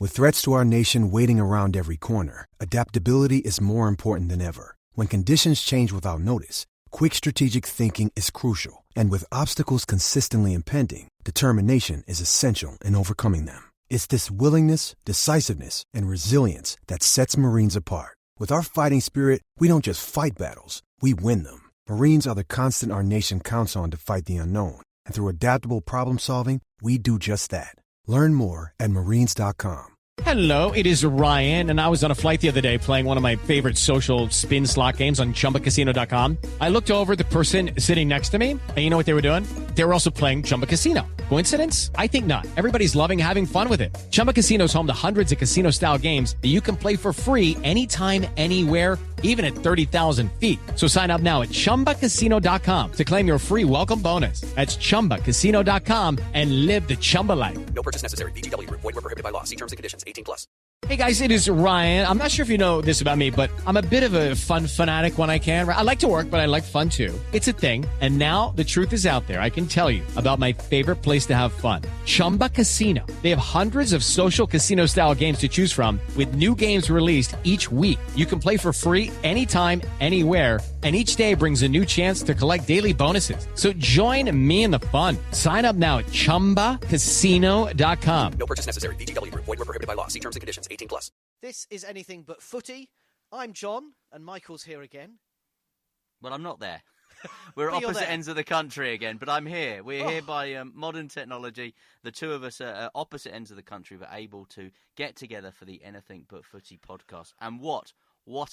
With threats to our nation waiting around every corner, adaptability is more important than ever. When conditions change without notice, quick strategic thinking is crucial. And with obstacles consistently impending, determination is essential in overcoming them. It's this willingness, decisiveness, and resilience that sets Marines apart. With our fighting spirit, we don't just fight battles, we win them. Marines are the constant our nation counts on to fight the unknown. And through adaptable problem solving, we do just that. Learn more at marines.com. Hello, it is Ryan, and I was on a flight the other day playing one of my favorite social spin slot games on ChumbaCasino.com. I looked over at the person sitting next to me, and you know what they were doing? They were also playing Chumba Casino. Coincidence? I think not. Everybody's loving having fun with it. Chumba Casino is home to hundreds of casino-style games that you can play for free anytime, anywhere, even at 30,000 feet. So sign up now at ChumbaCasino.com to claim your free welcome bonus. That's ChumbaCasino.com and live the Chumba life. No purchase necessary. VGW. Void where prohibited by law. See terms and conditions. 18+. Hey guys, it is Ryan. I'm not sure if you know this about me, but I'm a bit of a fun fanatic when I can. I like to work, but I like fun too. It's a thing. And now the truth is out there. I can tell you about my favorite place to have fun. Chumba Casino. They have hundreds of social casino style games to choose from with new games released each week. You can play for free anytime, anywhere. And each day brings a new chance to collect daily bonuses. So join me in the fun. Sign up now at ChumbaCasino.com. No purchase necessary. VGW. Void where prohibited by law. See terms and conditions. 18+. This is Anything But Footy. I'm John, and Michael's here again. Well, I'm not there. We're But you're opposite there. ends of the country again, but I'm here. We're here by modern technology. The two of us are opposite ends of the country, but able to get together for the Anything But Footy podcast. And what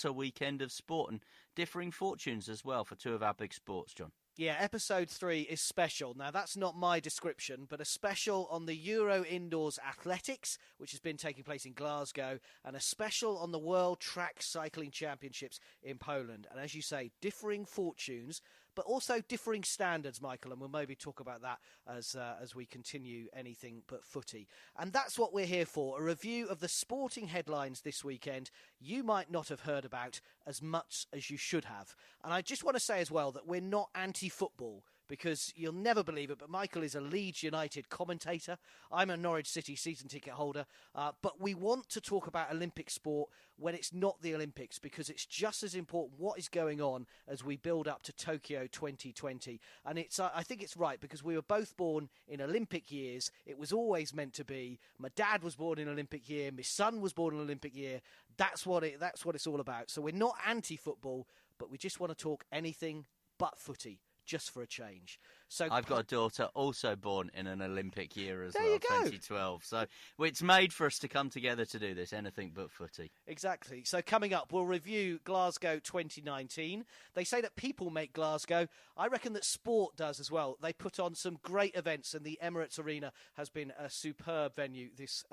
a weekend of sport, and differing fortunes as well for two of our big sports, John. Yeah, episode 3 is special. Now, that's not my description, but a special on the Euro Indoors Athletics, which has been taking place in Glasgow, and a special on the World Track Cycling Championships in Poland. And as you say, differing fortunes, but also differing standards, Michael, and we'll maybe talk about that as we continue Anything But Footy. And that's what we're here for, a review of the sporting headlines this weekend you might not have heard about as much as you should have. And I just want to say as well that we're not anti-football, because you'll never believe it, but Michael is a Leeds United commentator. I'm a Norwich City season ticket holder. But we want to talk about Olympic sport when it's not the Olympics, because it's just as important what is going on as we build up to Tokyo 2020. And it's I think it's right, because we were both born in Olympic years. It was always meant to be. My dad was born in Olympic year. My son was born in Olympic year. That's what it's all about. So we're not anti-football, but we just want to talk anything but footy, just for a change. So I've got a daughter also born in an Olympic year as There well, you go. 2012. So it's made for us to come together to do this, Anything But Footy. Exactly. So coming up, we'll review Glasgow 2019. They say that people make Glasgow. I reckon that sport does as well. They put on some great events, and the Emirates Arena has been a superb venue this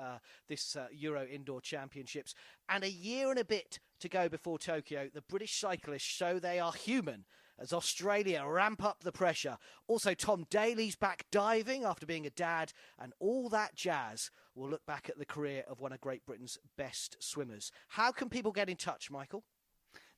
Euro Indoor Championships. And a year and a bit to go before Tokyo, the British cyclists show they are human as Australia ramp up the pressure. Also, Tom Daley's back diving after being a dad, and all that jazz. We'll look back at the career of one of Great Britain's best swimmers. How can people get in touch, Michael?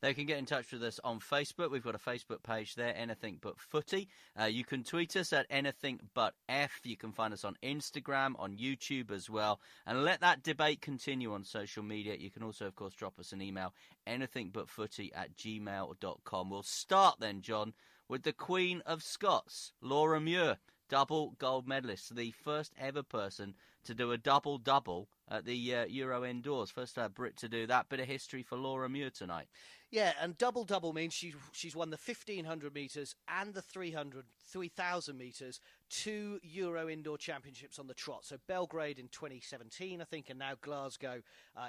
They can get in touch with us on Facebook. We've got a Facebook page there, Anything But Footy. You can tweet us at Anything But F. You can find us on Instagram, on YouTube as well. And let that debate continue on social media. You can also, of course, drop us an email, anythingbutfooty@gmail.com. We'll start then, John, with the Queen of Scots, Laura Muir, double gold medalist, the first ever person to do a double-double at the Euro Indoors. First Brit to do that. Bit of history for Laura Muir tonight. Yeah, and double-double means she's won the 1,500 metres and the 3,000 metres, 2 Euro Indoor Championships on the trot. So Belgrade in 2017, I think, and now Glasgow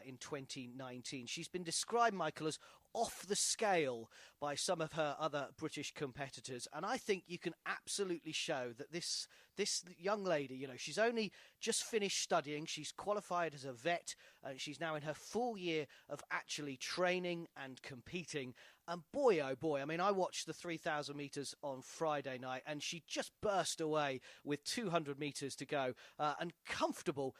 in 2019. She's been described, Michael, as off the scale by some of her other British competitors. And I think you can absolutely show that this young lady, she's only just finished studying. She's qualified as a vet. She's now in her full year of actually training and competing. And boy, oh boy, I mean, I watched the 3,000 metres on Friday night, and she just burst away with 200 metres to go, and comfortable,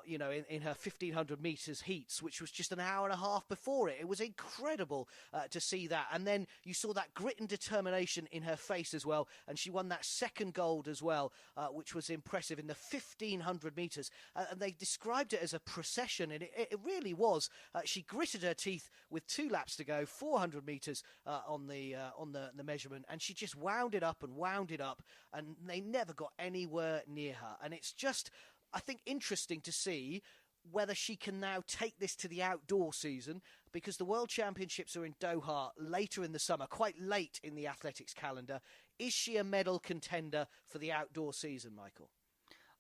in her 1,500 metres heats, which was just an hour and a half before it. It was incredible to see that. And then you saw that grit and determination in her face as well, and she won that second gold as well, which was impressive in the 1,500 metres. And they described it as a procession, and it really was. She gritted her teeth with 2 laps to go, 400 metres on the measurement, and she just wound it up, and they never got anywhere near her. And it's just, I think, interesting to see whether she can now take this to the outdoor season, because the World Championships are in Doha later in the summer, quite late in the athletics calendar. Is she a medal contender for the outdoor season, Michael?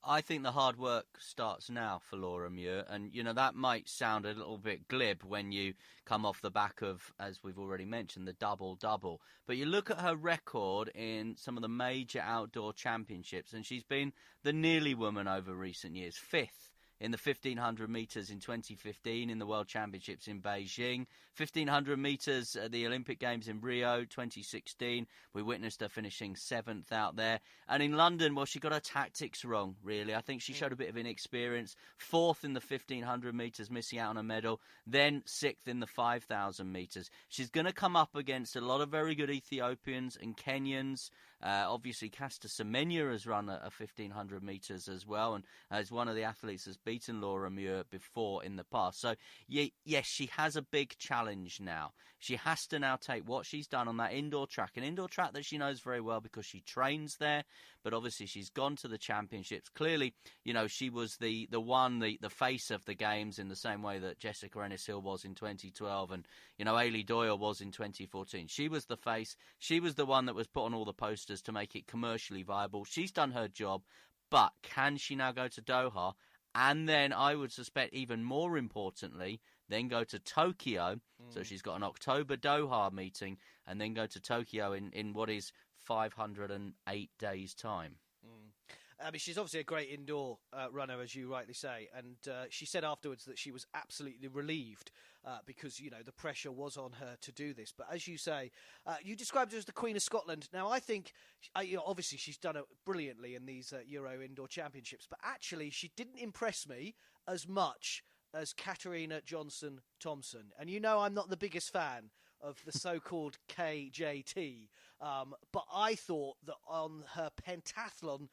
I think the hard work starts now for Laura Muir, and that might sound a little bit glib when you come off the back of, as we've already mentioned, the double-double. But you look at her record in some of the major outdoor championships, and she's been the nearly woman over recent years, 5th in the 1,500 metres in 2015 in the World Championships in Beijing, 1,500 metres at the Olympic Games in Rio 2016. We witnessed her finishing 7th out there. And in London, well, she got her tactics wrong, really. I think she showed a bit of inexperience. 4th in the 1,500 metres, missing out on a medal. Then 6th in the 5,000 metres. She's going to come up against a lot of very good Ethiopians and Kenyans. Obviously, Caster Semenya has run a 1,500 metres as well, and is one of the athletes that's beaten Laura Muir before in the past. So, yes, she has a big challenge now. She has to now take what she's done on that indoor track, an indoor track that she knows very well because she trains there, but obviously she's gone to the championships. Clearly, she was the face of the games in the same way that Jessica Ennis-Hill was in 2012 and, Ailey Doyle was in 2014. She was the face. She was the one that was put on all the posters to make it commercially viable. She's done her job, but can she now go to Doha? And then I would suspect, even more importantly, then go to Tokyo. So she's got an October Doha meeting and then go to Tokyo in what is 508 days' time. I mean, she's obviously a great indoor runner, as you rightly say. And she said afterwards that she was absolutely relieved because, the pressure was on her to do this. But as you say, you described her as the Queen of Scotland. Now, I think, obviously she's done it brilliantly in these Euro Indoor Championships. But actually, she didn't impress me as much as Katarina Johnson-Thompson. And I'm not the biggest fan of the so-called KJT. But I thought that on her pentathlon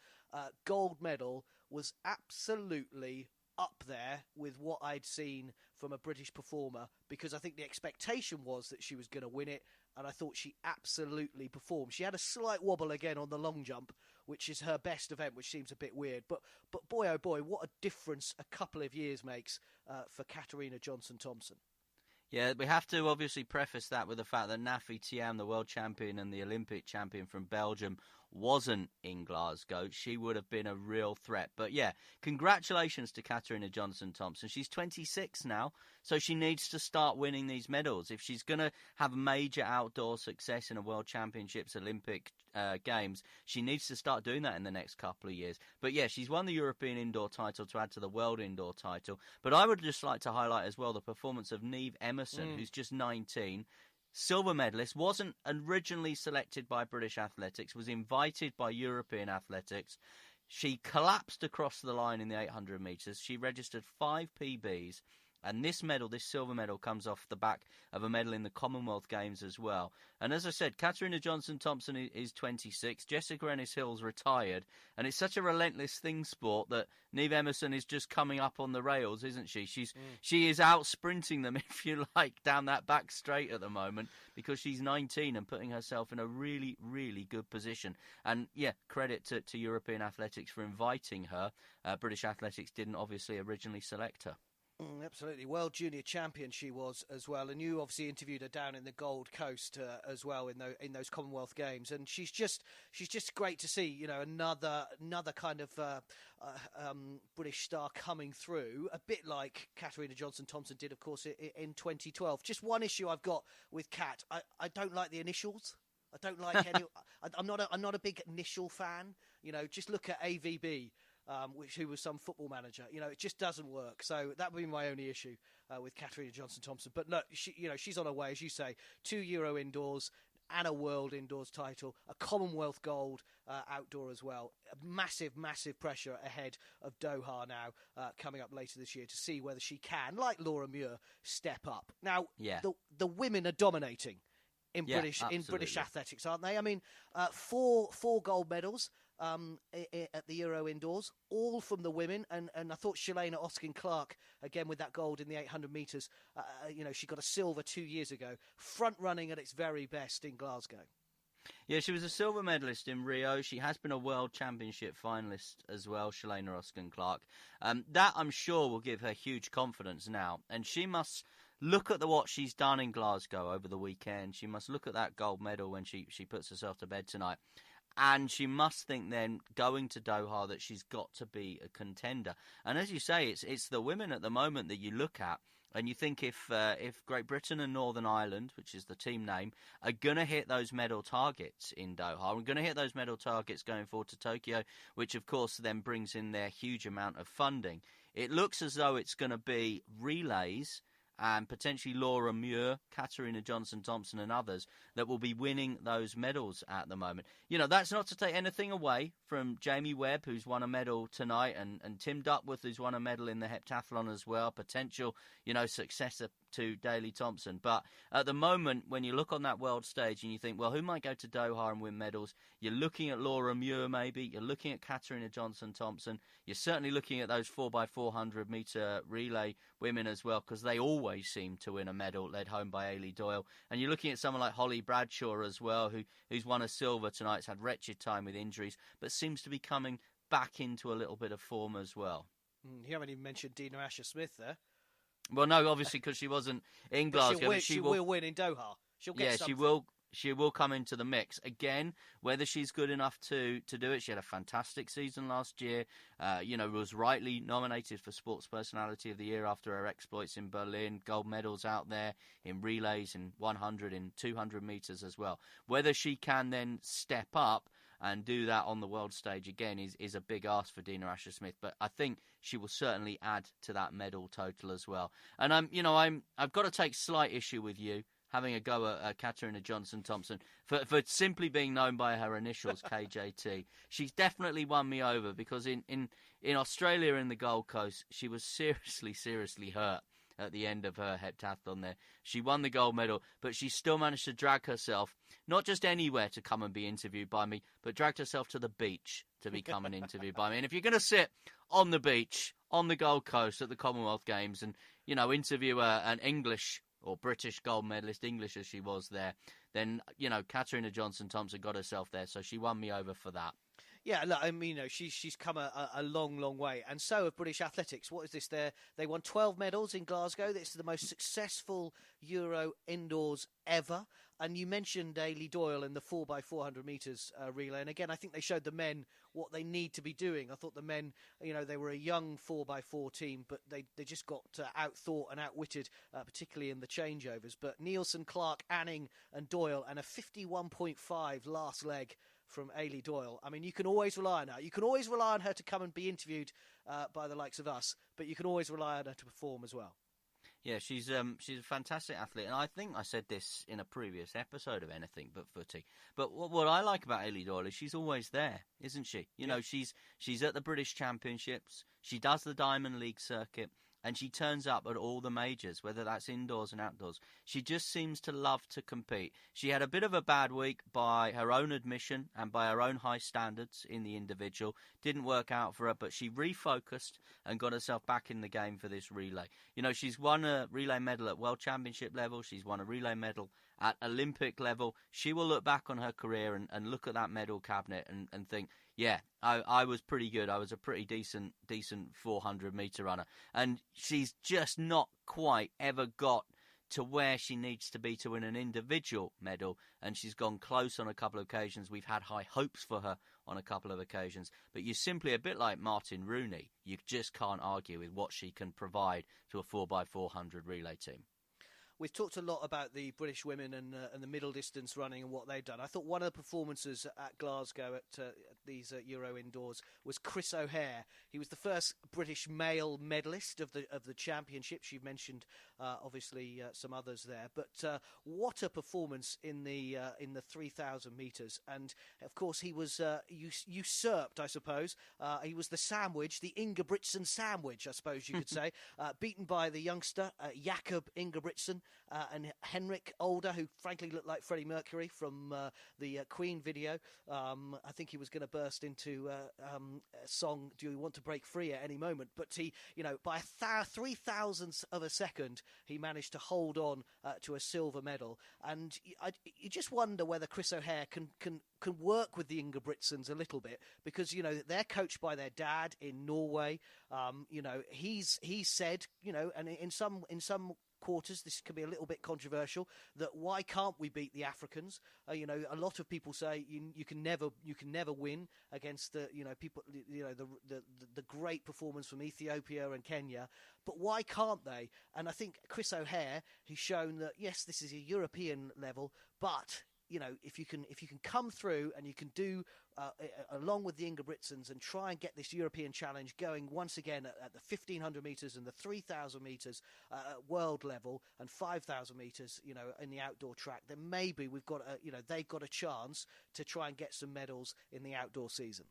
gold medal was absolutely up there with what I'd seen from a British performer, because I think the expectation was that she was going to win it, and I thought she absolutely performed. She had a slight wobble again on the long jump, which is her best event, which seems a bit weird. But boy, oh boy, what a difference a couple of years makes for Katarina Johnson-Thompson. Yeah, we have to obviously preface that with the fact that Nafi Thiam, the world champion and the Olympic champion from Belgium, wasn't in Glasgow. She would have been a real threat. But yeah, congratulations to Katarina Johnson-Thompson. She's 26 now, so she needs to start winning these medals. If she's going to have major outdoor success in a World Championships, Olympic Games, she needs to start doing that in the next couple of years. But yeah, she's won the European indoor title to add to the world indoor title. But I would just like to highlight as well the performance of Niamh Emerson, who's just 19. Silver medalist, wasn't originally selected by British Athletics, was invited by European Athletics. She collapsed across the line in the 800 metres. She registered 5 PBs. And this medal, this silver medal, comes off the back of a medal in the Commonwealth Games as well. And as I said, Katarina Johnson-Thompson is 26. Jessica Ennis-Hill's retired. And it's such a relentless thing, sport, that Niamh Emerson is just coming up on the rails, isn't she? She is out sprinting them, if you like, down that back straight at the moment, because she's 19 and putting herself in a really, really good position. And yeah, credit to European Athletics for inviting her. British Athletics didn't obviously originally select her. Absolutely. World Junior Champion she was as well. And you obviously interviewed her down in the Gold Coast as well in those Commonwealth Games. And she's just great to see, another kind of British star coming through, a bit like Katarina Johnson-Thompson did, of course, in 2012. Just one issue I've got with Kat. I don't like the initials. I don't like any. I'm not a big initial fan. Just look at AVB. who was some football manager. It just doesn't work. So that would be my only issue with Katarina Johnson-Thompson. But look, she's on her way, as you say, 2 Euro indoors and a world indoors title, a Commonwealth gold outdoor as well. Massive, massive pressure ahead of Doha now, coming up later this year, to see whether she can, like Laura Muir, step up. Now, the women are dominating in British athletics, aren't they? I mean, four gold medals at the Euro indoors, all from the women, and I thought Shalane Oskin-Clark, again with that gold in the 800 metres, she got a silver 2 years ago, front running at its very best in Glasgow. Yeah, she was a silver medalist in Rio. She has been a World Championship finalist as well, Shalane Oskin-Clark. That, I'm sure, will give her huge confidence now, and she must look at what she's done in Glasgow over the weekend. She must look at that gold medal when she puts herself to bed tonight. And she must think then, going to Doha, that she's got to be a contender. And as you say, it's the women at the moment that you look at, and you think if Great Britain and Northern Ireland, which is the team name, are going to hit those medal targets in Doha, we're going to hit those medal targets going forward to Tokyo, which of course then brings in their huge amount of funding. It looks as though it's going to be relays and potentially Laura Muir, Katarina Johnson-Thompson and others that will be winning those medals at the moment. That's not to take anything away from Jamie Webb, who's won a medal tonight, and Tim Duckworth, who's won a medal in the heptathlon as well, potential, successor to Daley Thompson. But at the moment, when you look on that world stage and you think, well, who might go to Doha and win medals? You're looking at Laura Muir maybe, you're looking at Katarina Johnson-Thompson, you're certainly looking at those 4x400 metre relay women as well, because they always seem to win a medal, led home by Eilidh Doyle. And you're looking at someone like Holly Bradshaw as well, who's won a silver tonight, has had wretched time with injuries, but seems to be coming back into a little bit of form as well. You haven't even mentioned Dina Asher-Smith there. Well, no, obviously, because she wasn't in Glasgow. She will win in Doha. She'll get something. She will come into the mix. Again, whether she's good enough to do it, she had a fantastic season last year. Was rightly nominated for Sports Personality of the Year after her exploits in Berlin. Gold medals out there in relays, in 100, in 200 metres as well. Whether she can then step up and do that on the world stage again is a big ask for Dina Asher-Smith, but I think she will certainly add to that medal total as well. And I've got to take slight issue with you having a go at Katarina Johnson-Thompson for simply being known by her initials, KJT. She's definitely won me over, because in Australia and the Gold Coast, she was seriously hurt at the end of her heptathlon there. She won the gold medal, but she still managed to drag herself, not just anywhere to come and be interviewed by me, but dragged herself to the beach to become an interview by me. And if you're going to sit on the beach, on the Gold Coast at the Commonwealth Games and, interview an English or British gold medalist, English as she was there, then, Katarina Johnson-Thompson got herself there, so she won me over for that. Yeah, look, she's come a long way, and so have British athletics. What is this? They won 12 medals in Glasgow. This is the most successful Euro indoors ever. And you mentioned Eilidh Doyle in the 4x400 metres relay, and again, I think they showed the men what they need to be doing. I thought the men, they were a young 4x4 team, but they just got outthought and outwitted, particularly in the changeovers. But Nielsen, Clark, Anning and Doyle, and a 51.5 last leg from Eilidh Doyle. I mean, you can always rely on her. You can always rely on her to come and be interviewed by the likes of us, but you can always rely on her to perform as well. Yeah, she's a fantastic athlete, and I think I said this in a previous episode of Anything But Footy. But what I like about Eilidh Doyle is she's always there, isn't she? She's at the British Championships, she does the Diamond League circuit, and she turns up at all the majors, whether that's indoors and outdoors. She just seems to love to compete. She had a bit of a bad week by her own admission and by her own high standards in the individual. Didn't work out for her, but she refocused and got herself back in the game for this relay. She's won a relay medal at World Championship level. She's won a relay medal at Olympic level. She will look back on her career and look at that medal cabinet and think, yeah, I was pretty good. I was a pretty decent 400-metre runner. And she's just not quite ever got to where she needs to be to win an individual medal. And she's gone close on a couple of occasions. We've had high hopes for her on a couple of occasions. But you're simply a bit like Martin Rooney. You just can't argue with what she can provide to a 4x400 relay team. we've talked a lot about the British women and the middle distance running and what they've done. I thought one of the performances at Glasgow at these Euro indoors was Chris O'Hare. He was the first British male medalist of the championships. You've mentioned obviously some others there, but what a performance in the 3,000 metres! And of course he was usurped, I suppose. He was the sandwich, the Ingebrigtsen sandwich, I suppose you could say, beaten by the youngster Jakob Ingebrigtsen and Henrik Older, who frankly looked like Freddie Mercury from the Queen video. I think he was going to burst into a song, "Do You Want to Break Free?" at any moment, but he, by 3,000ths of a second, he managed to hold on to a silver medal. And you just wonder whether Chris O'Hare can work with the Ingebrigtsens a little bit, because they're coached by their dad in Norway. He's said, and in some quarters this could be a little bit controversial, that why can't we beat the Africans? A lot of people say you can never win against the people, the great performance from Ethiopia and Kenya, but why can't they? And I think Chris O'Hare, he's shown that yes, this is a European level, but if you can come through and you can do along with the Ingebrigtsens and try and get this European challenge going once again at the 1,500 metres and the 3,000 metres at world level and 5,000 metres, in the outdoor track, then maybe we've got they've got a chance to try and get some medals in the outdoor season.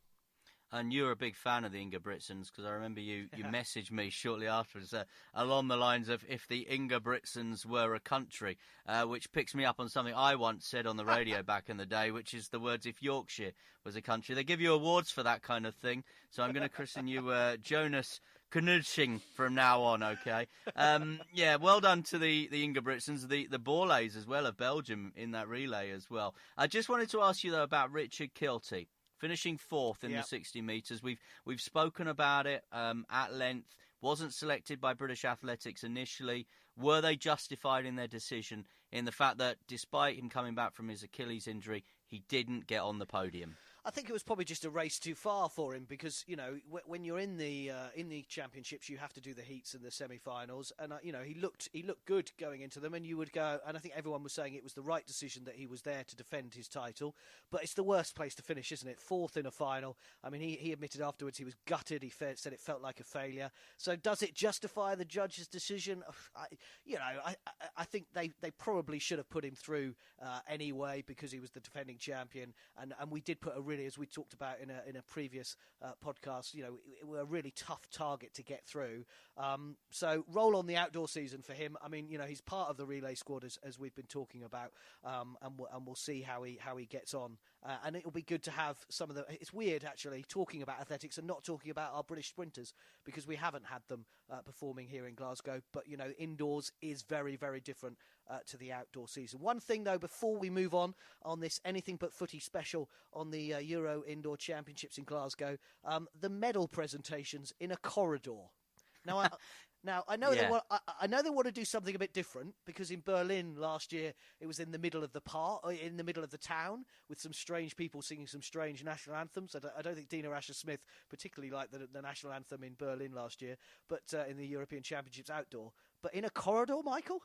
And you're a big fan of the Ingebrigtsens, because I remember you messaged me shortly afterwards along the lines of if the Ingebrigtsens were a country, which picks me up on something I once said on the radio back in the day, which is the words, if Yorkshire was a country. They give you awards for that kind of thing, so I'm going to christen you Jonas Knudsen from now on, okay? Well done to the Ingebrigtsens, the Borleys as well of Belgium in that relay as well. I just wanted to ask you, though, about Richard Kilty. Finishing fourth in the 60 metres. We've spoken about it at length. Wasn't selected by British Athletics initially. Were they justified in their decision in the fact that despite him coming back from his Achilles injury, he didn't get on the podium? I think it was probably just a race too far for him, because when you're in the championships, you have to do the heats and the semi-finals, and he looked good going into them, and you would go, and I think everyone was saying it was the right decision that he was there to defend his title, but it's the worst place to finish, isn't it? Fourth in a final. I mean, he admitted afterwards he was gutted. He said it felt like a failure. So does it justify the judge's decision? I think they probably should have put him through anyway, because he was the defending champion, and we did put a really, as we talked about in a previous podcast, a really tough target to get through. So roll on the outdoor season for him. I mean, he's part of the relay squad as we've been talking about, and we'll see how he gets on. And it'll be good to have some of the. It's weird actually talking about athletics and not talking about our British sprinters, because we haven't had them performing here in Glasgow. But indoors is very, very different to the outdoor season. One thing though, before we move on this anything but footy special on the Euro Indoor Championships in Glasgow, the medal presentations in a corridor. Now I know they want to do something a bit different, because in Berlin last year it was in the middle of the in the middle of the town, with some strange people singing some strange national anthems. I don't think Dina Asher-Smith particularly liked the national anthem in Berlin last year, but in the European Championships outdoor. But in a corridor, Michael?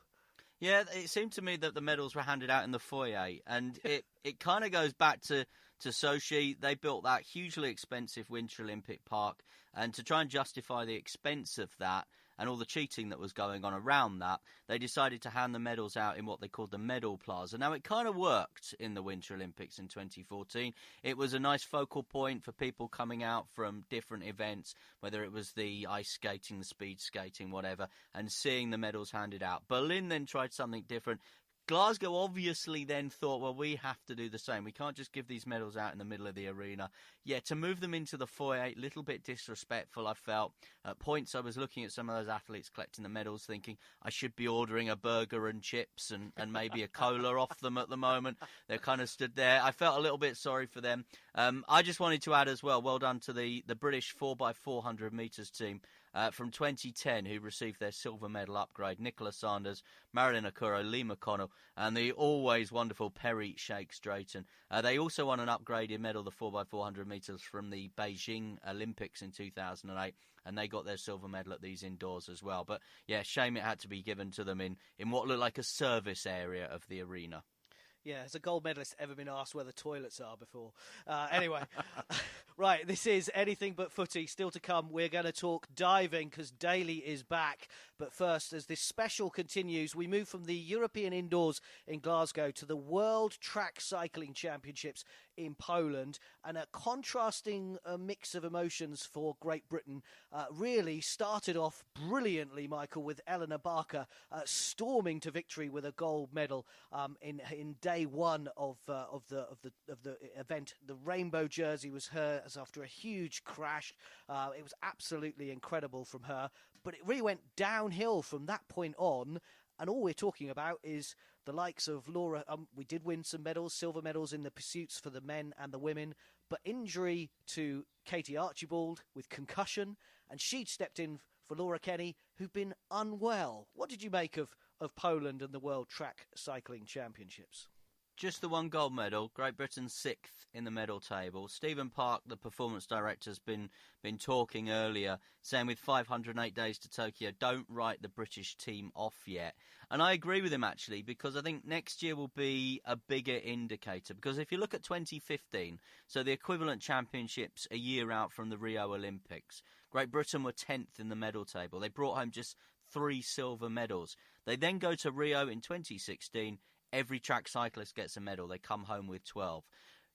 Yeah, it seemed to me that the medals were handed out in the foyer, and it kind of goes back to Sochi. They built that hugely expensive Winter Olympic Park, and to try and justify the expense of that and all the cheating that was going on around that, they decided to hand the medals out in what they called the Medal Plaza. Now, it kind of worked in the Winter Olympics in 2014. It was a nice focal point for people coming out from different events, whether it was the ice skating, the speed skating, whatever, and seeing the medals handed out. Berlin then tried something different. Glasgow obviously then thought, well, we have to do the same. We can't just give these medals out in the middle of the arena. Yeah, to move them into the foyer, a little bit disrespectful, I felt. At points, I was looking at some of those athletes collecting the medals, thinking I should be ordering a burger and chips and maybe a cola off them at the moment. They kind of stood there. I felt a little bit sorry for them. I just wanted to add as well, well done to the British 4x400 metres team. from 2010 who received their silver medal upgrade: Nicola Sanders, Marilyn Okoro, Lee McConnell, and the always wonderful Perry Shakes Drayton. They also won an upgraded medal, the 4x400 metres, from the Beijing Olympics in 2008, and they got their silver medal at these indoors as well. But yeah, shame it had to be given to them in what looked like a service area of the arena. Yeah, has a gold medalist ever been asked where the toilets are before? Anyway, right, this is Anything But Footy. Still to come, we're going to talk diving because Daley is back. But first, as this special continues, we move from the European Indoors in Glasgow to the World Track Cycling Championships in Poland, and a contrasting mix of emotions for Great Britain. Really started off brilliantly, Michael, with Elinor Barker storming to victory with a gold medal in day one of the event. The rainbow jersey was hers after a huge crash. It was absolutely incredible from her, but it really went downhill from that point on. And all we're talking about is the likes of Laura. We did win some medals, silver medals in the pursuits for the men and the women, but injury to Katie Archibald with concussion, and she'd stepped in for Laura Kenny, who'd been unwell. What did you make of Poland and the World Track Cycling Championships? Just the one gold medal. Great Britain 6th in the medal table. Stephen Park, the performance director, has been talking earlier, saying with 508 days to Tokyo, don't write the British team off yet. And I agree with him, actually, because I think next year will be a bigger indicator. Because if you look at 2015, so the equivalent championships a year out from the Rio Olympics, Great Britain were 10th in the medal table. They brought home just 3 silver medals. They then go to Rio in 2016. Every track cyclist gets a medal. They come home with 12.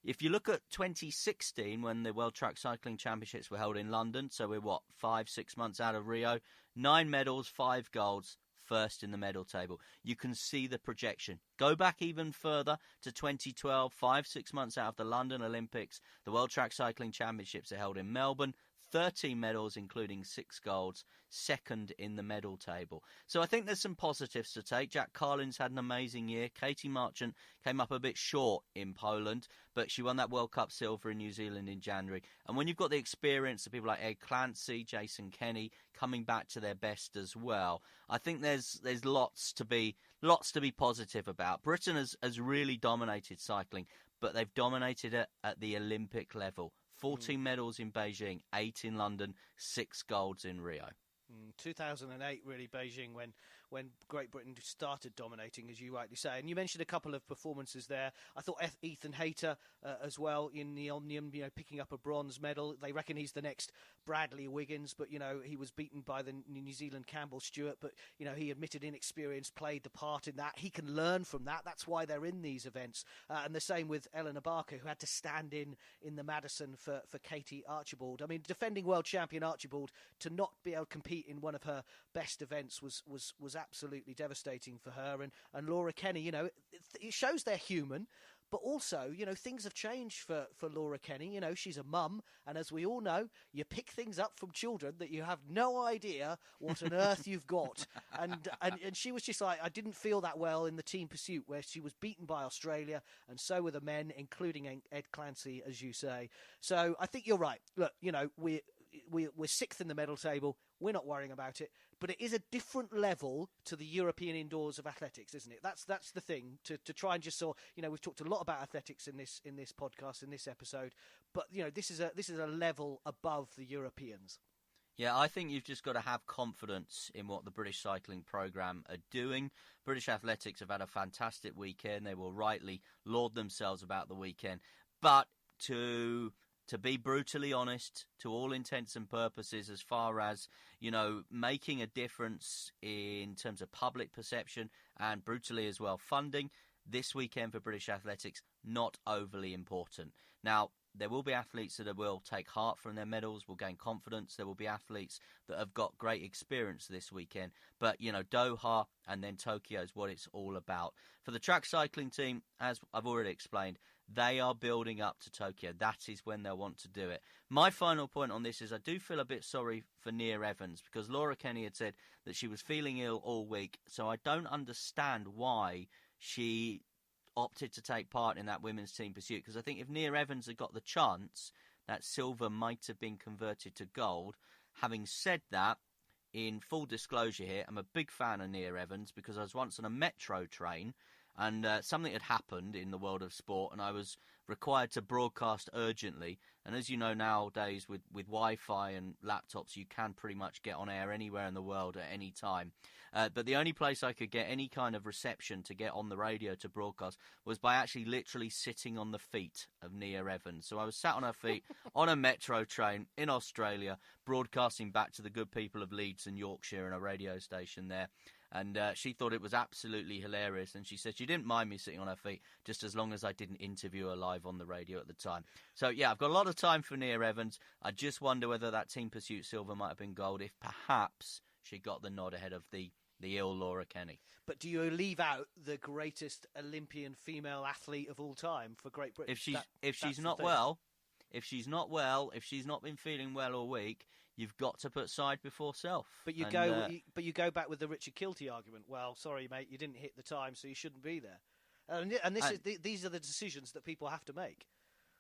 If you look at 2016, when the World Track Cycling Championships were held in London, so we're, 5-6 months out of Rio, 9 medals, 5 golds, first in the medal table. You can see the projection. Go back even further to 2012, 5-6 months out of the London Olympics, the World Track Cycling Championships are held in Melbourne. 13 medals, including 6 golds, second in the medal table. So I think there's some positives to take. Jazz Carlin's had an amazing year. Katie Marchant came up a bit short in Poland, but she won that World Cup silver in New Zealand in January. And when you've got the experience of people like Ed Clancy, Jason Kenny coming back to their best as well, I think there's lots to be positive about. Britain has really dominated cycling, but they've dominated it at the Olympic level. 14 medals in Beijing, 8 in London, 6 golds in Rio. 2008, really, Beijing, when Great Britain started dominating, as you rightly say. And you mentioned a couple of performances there. I thought Ethan Hayter as well in the Omnium, picking up a bronze medal. They reckon he's the next Bradley Wiggins, but, he was beaten by the New Zealand Campbell Stewart. But, he admitted inexperience played the part in that. He can learn from that. That's why they're in these events. And the same with Elinor Barker, who had to stand in the Madison for Katie Archibald. I mean, defending world champion Archibald, to not be able to compete in one of her best events was absolutely devastating for her. And Laura Kenny, it shows they're human, but also, things have changed for Laura Kenny. She's a mum, and as we all know, you pick things up from children that you have no idea what on earth you've got. And she was just like, I didn't feel that well in the team pursuit, where she was beaten by Australia, and so were the men, including Ed Clancy, as you say. So I think you're right. Look, we're 6th in the medal table. We're not worrying about it, but it is a different level to the European indoors of athletics, isn't it? That's the thing to try and just we've talked a lot about athletics in this podcast, in this episode, but this is a level above the Europeans. Yeah, I think you've just got to have confidence in what the British cycling programme are doing. British athletics have had a fantastic weekend. They will rightly laud themselves about the weekend, but to be brutally honest, to all intents and purposes, as far as, making a difference in terms of public perception and brutally as well funding, this weekend for British athletics, not overly important. Now, there will be athletes that will take heart from their medals, will gain confidence. There will be athletes that have got great experience this weekend. But, Doha and then Tokyo is what it's all about. For the track cycling team, as I've already explained, they are building up to Tokyo. That is when they'll want to do it. My final point on this is I do feel a bit sorry for Muir Evans, because Laura Kenny had said that she was feeling ill all week. So I don't understand why she opted to take part in that women's team pursuit, because I think if Muir Evans had got the chance, that silver might have been converted to gold. Having said that, in full disclosure here, I'm a big fan of Near Evans because I was once on a metro train and something had happened in the world of sport and I was required to broadcast urgently. And as you know, nowadays with Wi-Fi and laptops, you can pretty much get on air anywhere in the world at any time. But the only place I could get any kind of reception to get on the radio to broadcast was by actually literally sitting on the feet of Near Evans. So I was sat on her feet on a metro train in Australia, broadcasting back to the good people of Leeds and Yorkshire in a radio station there. And she thought it was absolutely hilarious. And she said she didn't mind me sitting on her feet just as long as I didn't interview her live on the radio at the time. So, yeah, I've got a lot of time for Near Evans. I just wonder whether that Team Pursuit silver might have been gold if perhaps she got the nod ahead of the ill Laura Kenny. But do you leave out the greatest Olympian female athlete of all time for Great Britain? If she's not been feeling well all week, you've got to put side before self. But you go back with the Richard Kilty argument. Well, sorry, mate, you didn't hit the time, so you shouldn't be there. And these are the decisions that people have to make.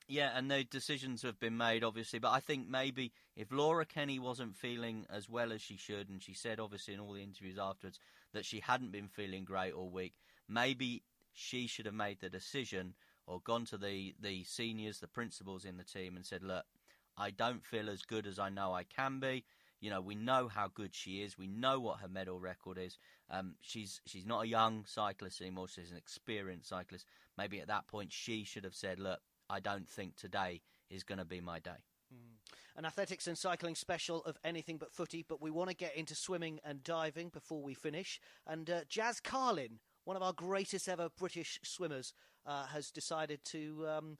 Yeah, and the decisions have been made, obviously. But I think maybe if Laura Kenny wasn't feeling as well as she should, and she said, obviously, in all the interviews afterwards, that she hadn't been feeling great all week, maybe she should have made the decision or gone to the seniors, the principals in the team, and said, look, I don't feel as good as I know I can be. You know, we know how good she is. We know what her medal record is. She's not a young cyclist anymore. She's an experienced cyclist. Maybe at that point she should have said, look, I don't think today is going to be my day. An athletics and cycling special of anything but footy, but we want to get into swimming and diving before we finish. And Jazz Carlin, one of our greatest ever British swimmers, has decided to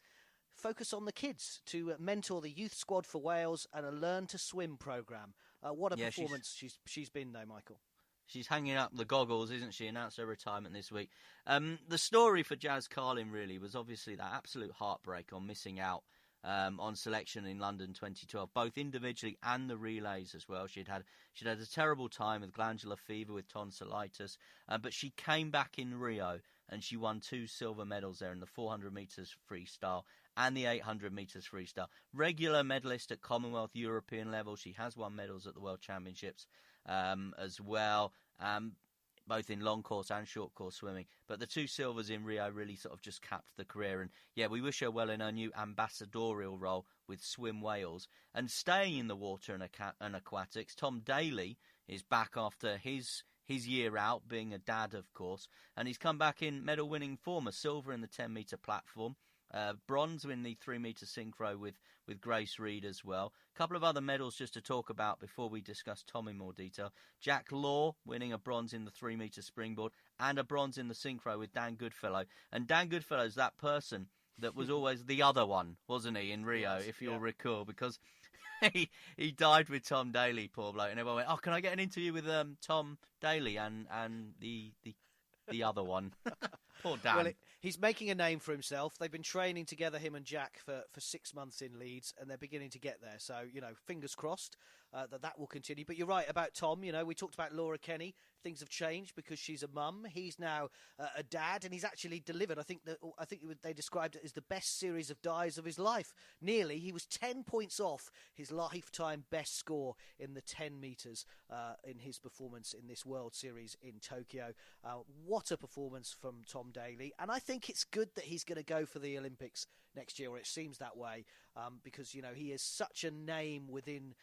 focus on the kids, to mentor the youth squad for Wales and a Learn to Swim programme. What a performance she's been, though, Michael. She's hanging up the goggles, isn't she? Announced her retirement this week. The story for Jazz Carlin really was obviously that absolute heartbreak on missing out on selection in London 2012, both individually and the relays as well. She'd had a terrible time with glandular fever, with tonsillitis, but she came back in Rio and she won 2 silver medals there in the 400 metres freestyle and the 800 metres freestyle. Regular medalist at Commonwealth, European level. She has won medals at the World Championships as well, both in long course and short course swimming. But the 2 silvers in Rio really sort of just capped the career. And yeah, we wish her well in her new ambassadorial role with Swim Wales. And staying in the water and aquatics, Tom Daley is back after his year out, being a dad, of course. And he's come back in medal-winning form, a silver in the 10-metre platform. Bronze in the 3-metre synchro with Grace Reed as well. A couple of other medals just to talk about before we discuss Tom in more detail. Jack Law winning a bronze in the 3-metre springboard and a bronze in the synchro with Dan Goodfellow. And Dan Goodfellow's that person that was always the other one, wasn't he, in Rio, if you'll recall, because he died with Tom Daley, poor bloke, and everyone went, oh, can I get an interview with Tom Daley and the other one? Poor Dan. Well, he's making a name for himself. They've been training together, him and Jack, for 6 months in Leeds, and they're beginning to get there. So, fingers crossed that will continue. But you're right about Tom. We talked about Laura Kenny. Things have changed because she's a mum. He's now a dad, and he's actually delivered. I think they described it as the best series of dives of his life. Nearly, he was 10 points off his lifetime best score in the 10 metres in his performance in this World Series in Tokyo. What a performance from Tom Daley, and I think it's good that he's going to go for the Olympics next year, or it seems that way, because he is such a name within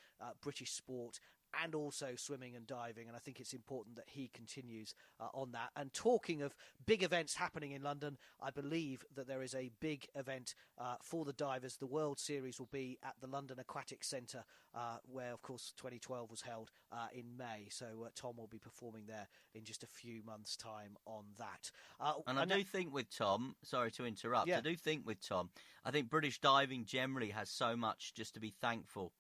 British sport and also swimming and diving, and I think it's important that he continues on that. And talking of big events happening in London, I believe that there is a big event for the divers. The World Series will be at the London Aquatic Centre, where, of course, 2012 was held in May. So Tom will be performing there in just a few months' time on that. And I do think with Tom, sorry to interrupt, yeah. I do think with Tom, I think British diving generally has so much just to be thankful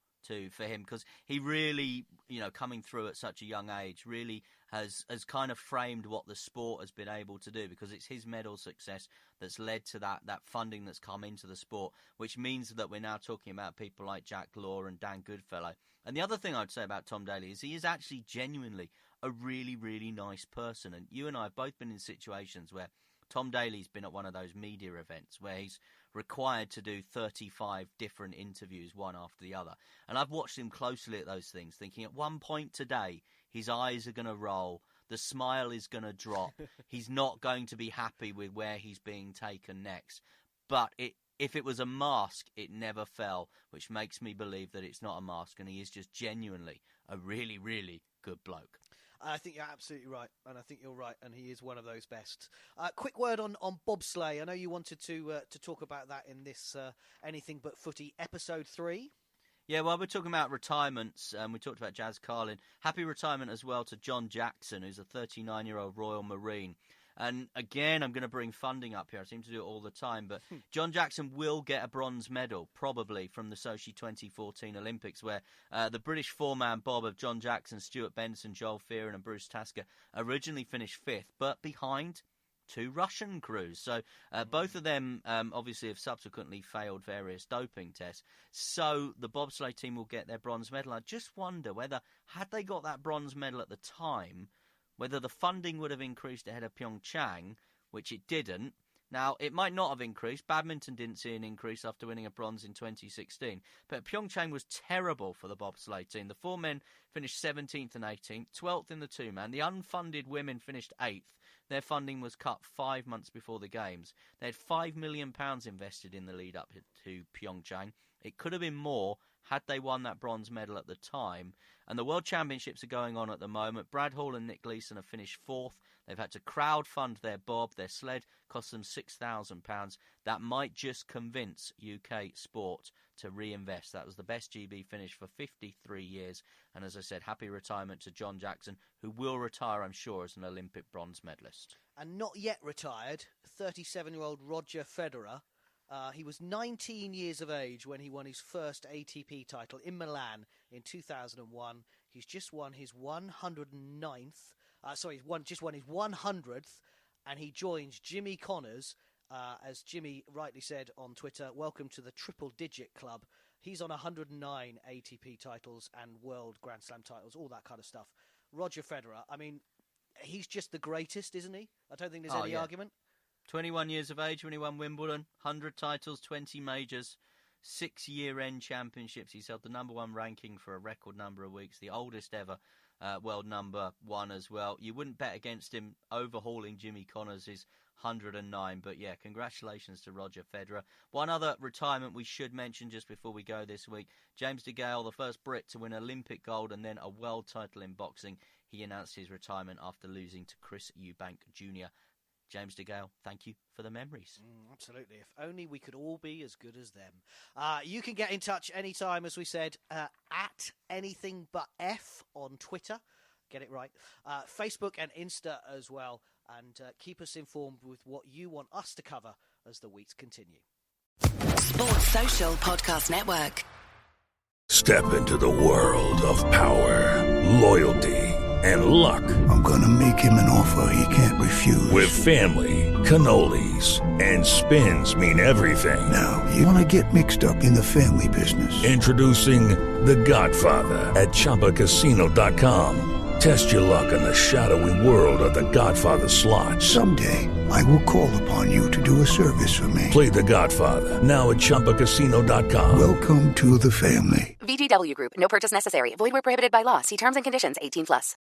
for him, because he really, coming through at such a young age, really has kind of framed what the sport has been able to do, because it's his medal success that's led to that funding that's come into the sport, which means that we're now talking about people like Jack Law and Dan Goodfellow. And the other thing I'd say about Tom Daley is he is actually genuinely a really, really nice person. And you and I have both been in situations where Tom Daley's been at one of those media events where he's required to do 35 different interviews, one after the other. And I've watched him closely at those things, thinking at one point today, his eyes are going to roll. The smile is going to drop. He's not going to be happy with where he's being taken next. But if it was a mask, it never fell, which makes me believe that it's not a mask and he is just genuinely a really, really good bloke. I think you're absolutely right, and I think you're right, and he is one of those best. Quick word on bobsleigh. I know you wanted to talk about that in this Anything But Footy episode 3. Yeah, well, we're talking about retirements. We talked about Jazz Carlin. Happy retirement as well to John Jackson, who's a 39-year-old Royal Marine. And again, I'm going to bring funding up here. I seem to do it all the time. But John Jackson will get a bronze medal, probably, from the Sochi 2014 Olympics, where the British four-man bob of John Jackson, Stuart Benson, Joel Fearon and Bruce Tasker originally finished 5th, but behind 2 Russian crews. So both of them obviously have subsequently failed various doping tests. So the bobsleigh team will get their bronze medal. I just wonder whether, had they got that bronze medal at the time, whether the funding would have increased ahead of Pyeongchang, which it didn't. Now, it might not have increased. Badminton didn't see an increase after winning a bronze in 2016. But Pyeongchang was terrible for the bobsleigh team. The 4 men finished 17th and 18th, 12th in the 2-man. The unfunded women finished 8th. Their funding was cut 5 months before the Games. They had £5 million invested in the lead-up to Pyeongchang. It could have been more had they won that bronze medal at the time. And the World Championships are going on at the moment. Brad Hall and Nick Gleeson have finished 4th. They've had to crowdfund their bob. Their sled cost them £6,000. That might just convince UK sport to reinvest. That was the best GB finish for 53 years. And as I said, happy retirement to John Jackson, who will retire, I'm sure, as an Olympic bronze medalist. And not yet retired, 37-year-old Roger Federer. He was 19 years of age when he won his first ATP title in Milan in 2001. He's just won his 109th. Just won his 100th, and he joins Jimmy Connors, as Jimmy rightly said on Twitter, welcome to the triple-digit club. He's on 109 ATP titles and World Grand Slam titles, all that kind of stuff. Roger Federer, I mean, he's just the greatest, isn't he? I don't think there's any argument. 21 years of age when he won Wimbledon, 100 titles, 20 majors, 6 year-end championships. He's held the number 1 ranking for a record number of weeks, the oldest ever world number 1 as well. You wouldn't bet against him overhauling Jimmy Connors' 109, but yeah, congratulations to Roger Federer. One other retirement we should mention just before we go this week, James Degale, the first Brit to win Olympic gold and then a world title in boxing. He announced his retirement after losing to Chris Eubank Jr. James Degale, thank you for the memories. Absolutely. If only we could all be as good as them. You can get in touch anytime, as we said, at AnythingButF on Twitter. Get it right. Facebook and Insta as well. And keep us informed with what you want us to cover as the weeks continue. Sports Social Podcast Network. Step into the world of power, loyalty, and luck. I'm going to make him an offer he can't refuse. With family, cannolis, and spins mean everything. Now, you want to get mixed up in the family business. Introducing The Godfather at ChumbaCasino.com. Test your luck in the shadowy world of The Godfather slot. Someday, I will call upon you to do a service for me. Play The Godfather, now at ChumbaCasino.com. Welcome to the family. VGW Group. No purchase necessary. Void where prohibited by law. See terms and conditions. 18+.